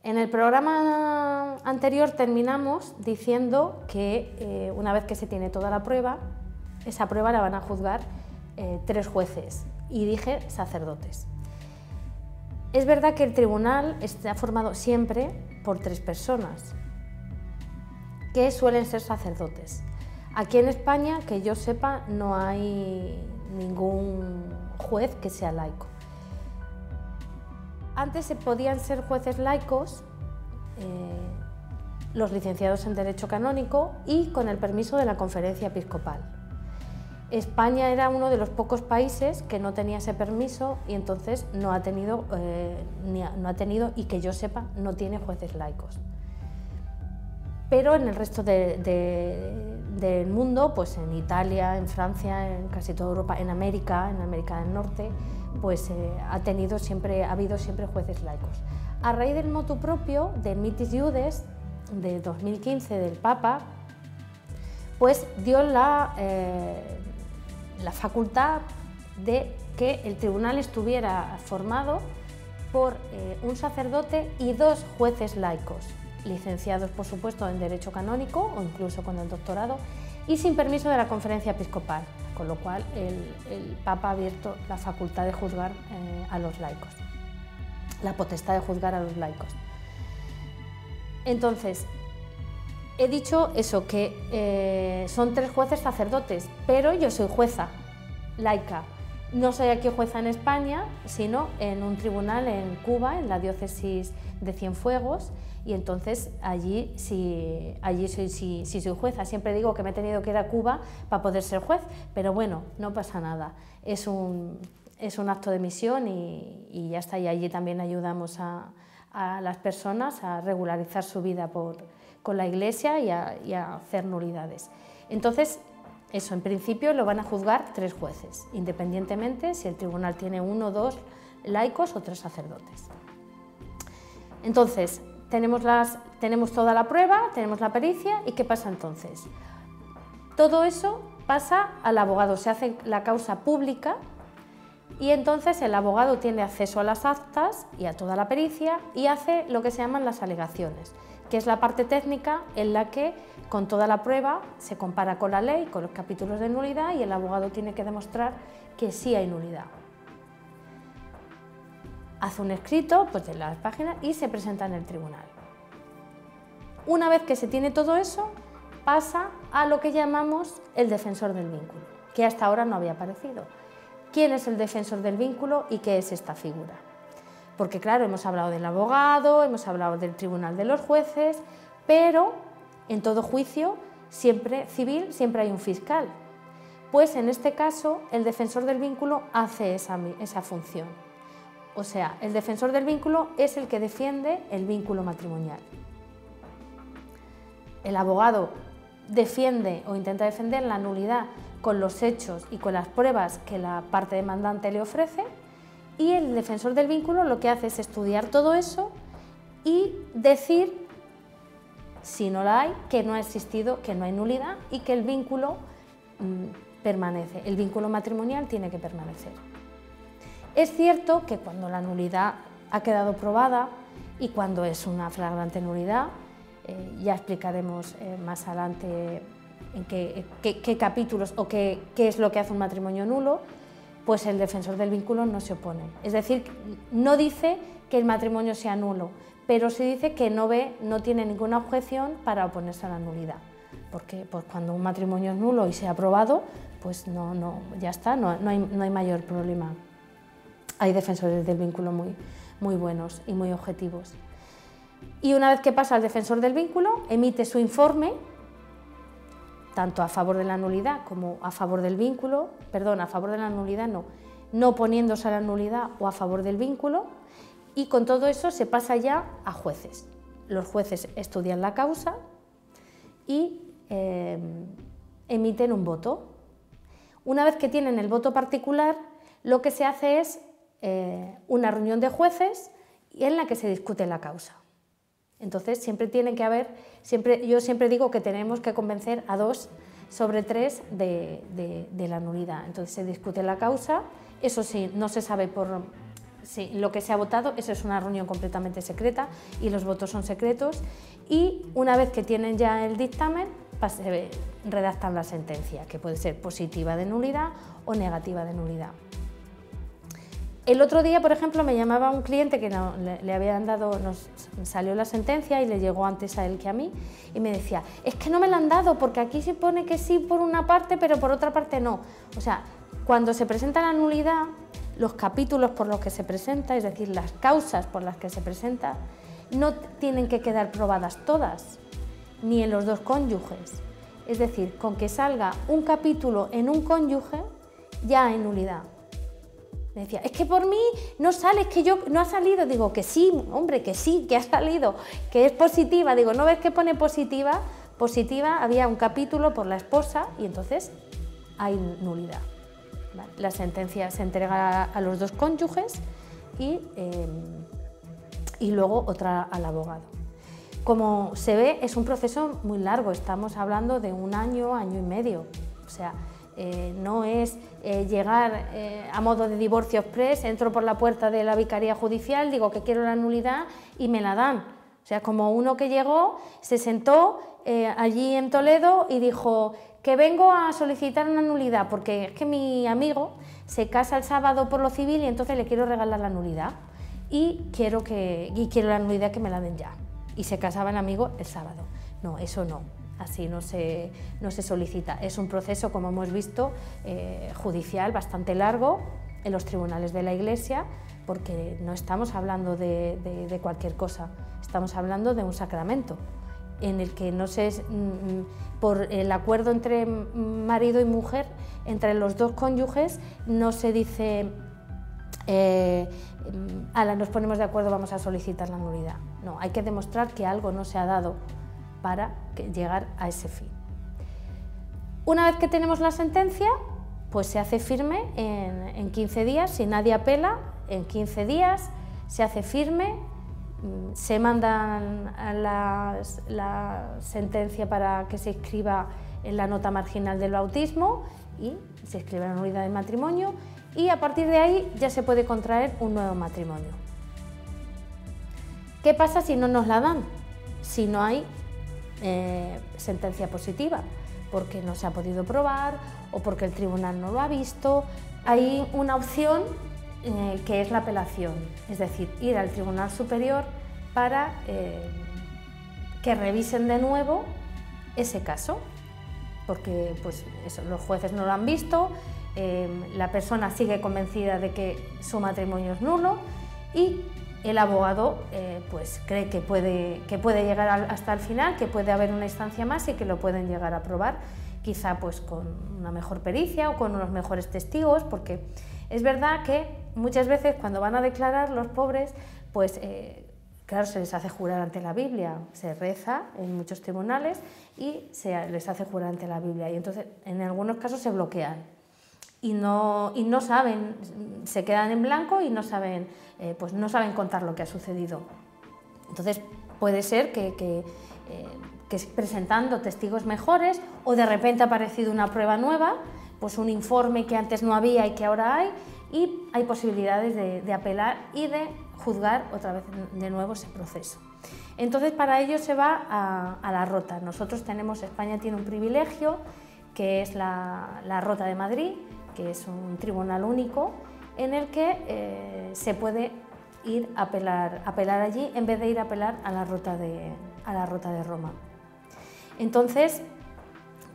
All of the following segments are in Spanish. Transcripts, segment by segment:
En el programa anterior terminamos diciendo que una vez que se tiene toda la prueba, esa prueba la van a juzgar 3 jueces y dije sacerdotes. Es verdad que el tribunal está formado siempre por 3 personas, que suelen ser sacerdotes. Aquí en España, que yo sepa, no hay ningún juez que sea laico. Antes se podían ser jueces laicos, los licenciados en Derecho Canónico y con el permiso de la Conferencia Episcopal. España era uno de los pocos países que no tenía ese permiso y entonces no ha tenido, y que yo sepa, no tiene jueces laicos. Pero en el resto del mundo, pues en Italia, en Francia, en casi toda Europa, en América del Norte, pues ha habido siempre jueces laicos. A raíz del motu propio de Mitis Iudes de 2015 del Papa, pues dio la facultad de que el tribunal estuviera formado por un sacerdote y 2 jueces laicos, licenciados por supuesto en Derecho Canónico o incluso con el doctorado y sin permiso de la Conferencia Episcopal, con lo cual el Papa ha abierto la facultad de juzgar a los laicos, la potestad de juzgar a los laicos. Entonces, he dicho eso, que son 3 jueces sacerdotes, pero yo soy jueza laica. No soy aquí jueza en España, sino en un tribunal en Cuba, en la diócesis de Cienfuegos, y entonces allí sí soy jueza. Siempre digo que me he tenido que ir a Cuba para poder ser juez, pero bueno, no pasa nada. Es un acto de misión y ya está. Y allí también ayudamos a las personas a regularizar su vida con la Iglesia y a hacer nulidades. Entonces, eso, en principio lo van a juzgar 3 jueces, independientemente si el tribunal tiene 1 o 2 laicos o 3 sacerdotes. Entonces, tenemos toda la prueba, tenemos la pericia, ¿y qué pasa entonces? Todo eso pasa al abogado, se hace la causa pública y entonces el abogado tiene acceso a las actas y a toda la pericia y hace lo que se llaman las alegaciones, que es la parte técnica en la que con toda la prueba se compara con la ley, con los capítulos de nulidad y el abogado tiene que demostrar que sí hay nulidad. Hace un escrito pues, de las páginas y se presenta en el tribunal. Una vez que se tiene todo eso, pasa a lo que llamamos el defensor del vínculo, que hasta ahora no había aparecido. ¿Quién es el defensor del vínculo y qué es esta figura? Porque claro, hemos hablado del abogado, hemos hablado del tribunal de los jueces, pero en todo juicio civil siempre hay un fiscal. Pues en este caso el defensor del vínculo hace esa función. O sea, el defensor del vínculo es el que defiende el vínculo matrimonial. El abogado defiende o intenta defender la nulidad con los hechos y con las pruebas que la parte demandante le ofrece, y el defensor del vínculo lo que hace es estudiar todo eso y decir, si no la hay, que no ha existido, que no hay nulidad y que el vínculo permanece. El vínculo matrimonial tiene que permanecer. Es cierto que cuando la nulidad ha quedado probada y cuando es una flagrante nulidad, ya explicaremos más adelante en qué capítulos o qué es lo que hace un matrimonio nulo, pues el defensor del vínculo no se opone. Es decir, no dice que el matrimonio sea nulo, pero sí dice que no tiene ninguna objeción para oponerse a la nulidad. Porque pues, cuando un matrimonio es nulo y se ha aprobado, pues ya está, no hay mayor problema. Hay defensores del vínculo muy buenos y muy objetivos. Y una vez que pasa el defensor del vínculo, emite su informe, tanto a favor de la nulidad como a favor del vínculo, perdón, a favor de la nulidad no oponiéndose a la nulidad o a favor del vínculo, y con todo eso se pasa ya a jueces. Los jueces estudian la causa y emiten un voto. Una vez que tienen el voto particular, lo que se hace es una reunión de jueces en la que se discute la causa. Entonces siempre tiene que haber, yo siempre digo que tenemos que convencer a 2 sobre 3 de la nulidad. Entonces se discute la causa, eso sí, no se sabe Sí, lo que se ha votado, eso es una reunión completamente secreta y los votos son secretos, y una vez que tienen ya el dictamen, se redactan la sentencia, que puede ser positiva de nulidad o negativa de nulidad. El otro día, por ejemplo, me llamaba un cliente que le habían dado, nos salió la sentencia y le llegó antes a él que a mí, y me decía, es que no me la han dado porque aquí se pone que sí por una parte, pero por otra parte no. O sea, cuando se presenta la nulidad, los capítulos por los que se presenta, es decir, las causas por las que se presenta, no tienen que quedar probadas todas, ni en los dos cónyuges. Es decir, con que salga un capítulo en un cónyuge, ya hay nulidad. Me decía, es que por mí no sale, es que yo no ha salido. Digo, que sí, hombre, que sí, que ha salido, que es positiva. Digo, ¿no ves que pone positiva? Positiva, había un capítulo por la esposa y entonces hay nulidad. Vale. La sentencia se entrega a los dos cónyuges y luego otra al abogado. Como se ve, es un proceso muy largo, estamos hablando de un año, año y medio. O sea, no es llegar a modo de divorcio express, entro por la puerta de la vicaría judicial, digo que quiero la nulidad y me la dan. O sea, como uno que llegó, se sentó allí en Toledo y dijo que vengo a solicitar una nulidad porque es que mi amigo se casa el sábado por lo civil y entonces le quiero regalar la nulidad y quiero la nulidad que me la den ya. Y se casaba el amigo el sábado. No, eso no. Así no se solicita. Es un proceso, como hemos visto, judicial bastante largo en los tribunales de la Iglesia, porque no estamos hablando de cualquier cosa, estamos hablando de un sacramento en el que no se, por el acuerdo entre marido y mujer, entre los dos cónyuges, no se dice nos ponemos de acuerdo, vamos a solicitar la nulidad. No, hay que demostrar que algo no se ha dado para llegar a ese fin. Una vez que tenemos la sentencia, pues se hace firme en 15 días, si nadie apela, en 15 días se hace firme, se manda la sentencia para que se inscriba en la nota marginal del bautismo y se inscribe la nulidad de matrimonio y a partir de ahí ya se puede contraer un nuevo matrimonio. ¿Qué pasa si no nos la dan? Si no hay sentencia positiva, porque no se ha podido probar o porque el tribunal no lo ha visto, hay una opción que es la apelación, es decir, ir al Tribunal Superior para que revisen de nuevo ese caso, porque pues eso, los jueces no lo han visto, la persona sigue convencida de que su matrimonio es nulo y el abogado pues cree que puede llegar hasta el final, que puede haber una instancia más y que lo pueden llegar a probar, quizá pues con una mejor pericia o con unos mejores testigos, porque es verdad que muchas veces cuando van a declarar los pobres, pues claro, se les hace jurar ante la Biblia, se reza en muchos tribunales y se les hace jurar ante la Biblia y entonces en algunos casos se bloquean. Y no saben, se quedan en blanco y no saben contar lo que ha sucedido. Entonces puede ser que presentando testigos mejores o de repente ha aparecido una prueba nueva, pues un informe que antes no había y que ahora hay, y hay posibilidades de apelar y de juzgar otra vez de nuevo ese proceso. Entonces para ello se va a la Rota. España tiene un privilegio que es la Rota de Madrid, que es un tribunal único en el que se puede ir a apelar allí en vez de ir a apelar a la Rota de Roma. Entonces,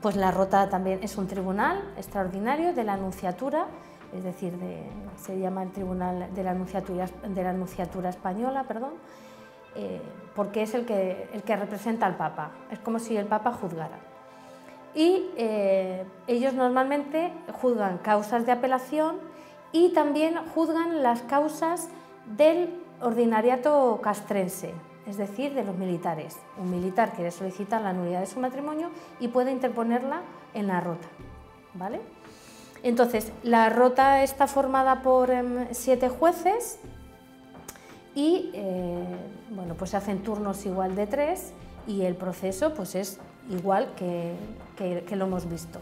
pues la Rota también es un tribunal extraordinario de la Nunciatura, es decir, se llama el Tribunal de la Nunciatura Española, porque es el que representa al Papa, es como si el Papa juzgara. Y ellos normalmente juzgan causas de apelación y también juzgan las causas del ordinariato castrense, es decir, de los militares. Un militar quiere solicitar la nulidad de su matrimonio y puede interponerla en la Rota, ¿vale? Entonces, la Rota está formada por 7 jueces y bueno, pues se hacen turnos igual de 3 y el proceso pues es igual que lo hemos visto.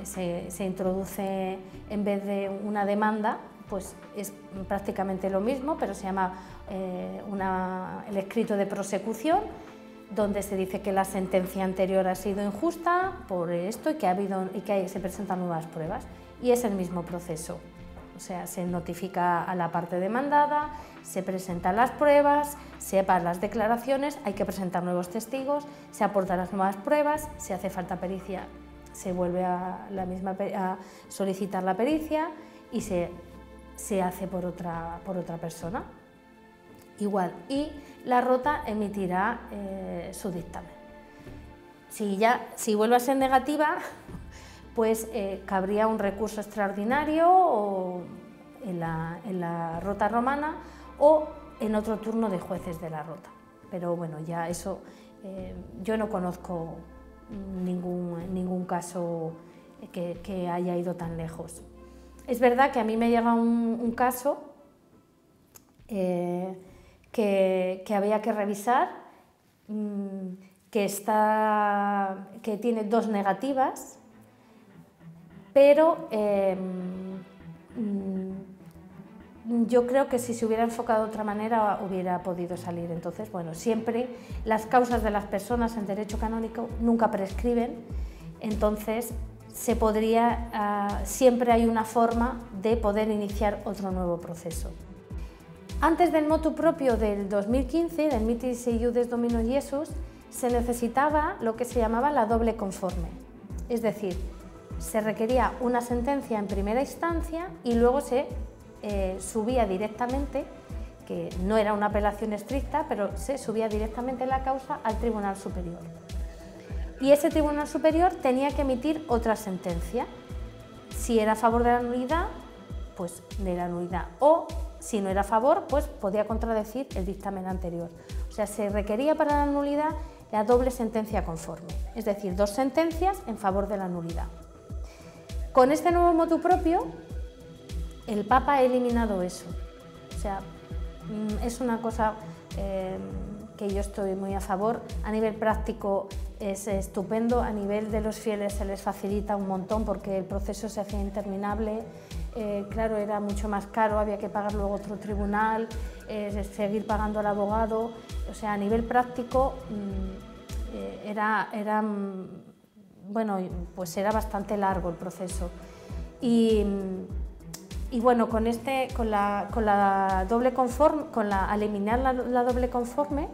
Se introduce, en vez de una demanda pues es prácticamente lo mismo, pero se llama el escrito de prosecución, donde se dice que la sentencia anterior ha sido injusta por esto y que se presentan nuevas pruebas. Y es el mismo proceso. O sea, se notifica a la parte demandada, se presentan las pruebas, se pagan las declaraciones, hay que presentar nuevos testigos, se aportan las nuevas pruebas, si hace falta pericia, se vuelve a solicitar la pericia y se hace por otra persona. Igual, y la Rota emitirá su dictamen. Si vuelve a ser negativa, pues cabría un recurso extraordinario o en la Rota romana o en otro turno de jueces de la Rota. Pero bueno, ya eso, yo no conozco ningún caso que haya ido tan lejos. Es verdad que a mí me llega un caso que había que revisar, que tiene 2 negativas, pero yo creo que si se hubiera enfocado de otra manera hubiera podido salir. Entonces, bueno, siempre las causas de las personas en derecho canónico nunca prescriben, entonces siempre hay una forma de poder iniciar otro nuevo proceso. Antes del motu proprio del 2015, del Mitis Iudes Domino Iesus, se necesitaba lo que se llamaba la doble conforme, es decir, se requería una sentencia en primera instancia y luego se subía directamente, que no era una apelación estricta, pero se subía directamente la causa al Tribunal Superior. Y ese Tribunal Superior tenía que emitir otra sentencia. Si era a favor de la nulidad, pues de la nulidad, o si no era a favor, pues podía contradecir el dictamen anterior. O sea, se requería para la nulidad la doble sentencia conforme, es decir, 2 sentencias en favor de la nulidad. Con este nuevo motu propio, el Papa ha eliminado eso. O sea, es una cosa que yo estoy muy a favor. A nivel práctico es estupendo, a nivel de los fieles se les facilita un montón porque el proceso se hacía interminable. Claro, era mucho más caro, había que pagar luego otro tribunal, seguir pagando al abogado. O sea, a nivel práctico bueno, pues era bastante largo el proceso. Y bueno, al eliminar la doble conforme,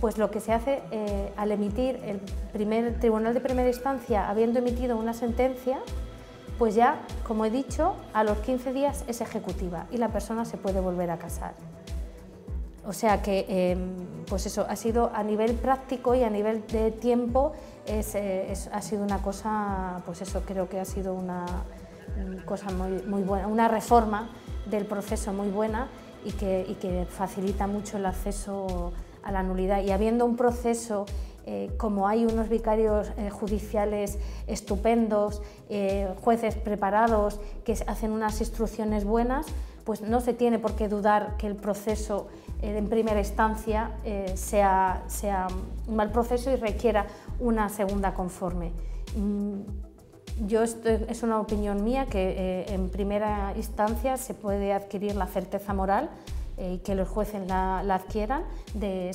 pues lo que se hace al emitir el Tribunal de Primera Instancia, habiendo emitido una sentencia, pues ya, como he dicho, a los 15 días es ejecutiva y la persona se puede volver a casar. O sea que, pues eso, ha sido a nivel práctico y a nivel de tiempo, ha sido una cosa, pues eso, creo que ha sido una cosa muy buena, una reforma del proceso muy buena y que facilita mucho el acceso a la nulidad. Y habiendo un proceso, como hay unos vicarios judiciales estupendos, jueces preparados que hacen unas instrucciones buenas, pues no se tiene por qué dudar que el proceso en primera instancia sea un mal proceso y requiera una segunda conforme. Es una opinión mía que en primera instancia se puede adquirir la certeza moral y que los jueces la adquieran de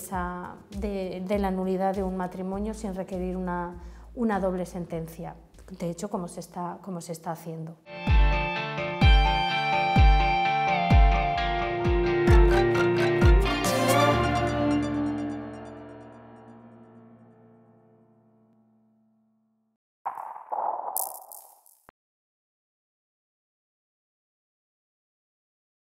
la nulidad de un matrimonio sin requerir una doble sentencia, de hecho como se está haciendo.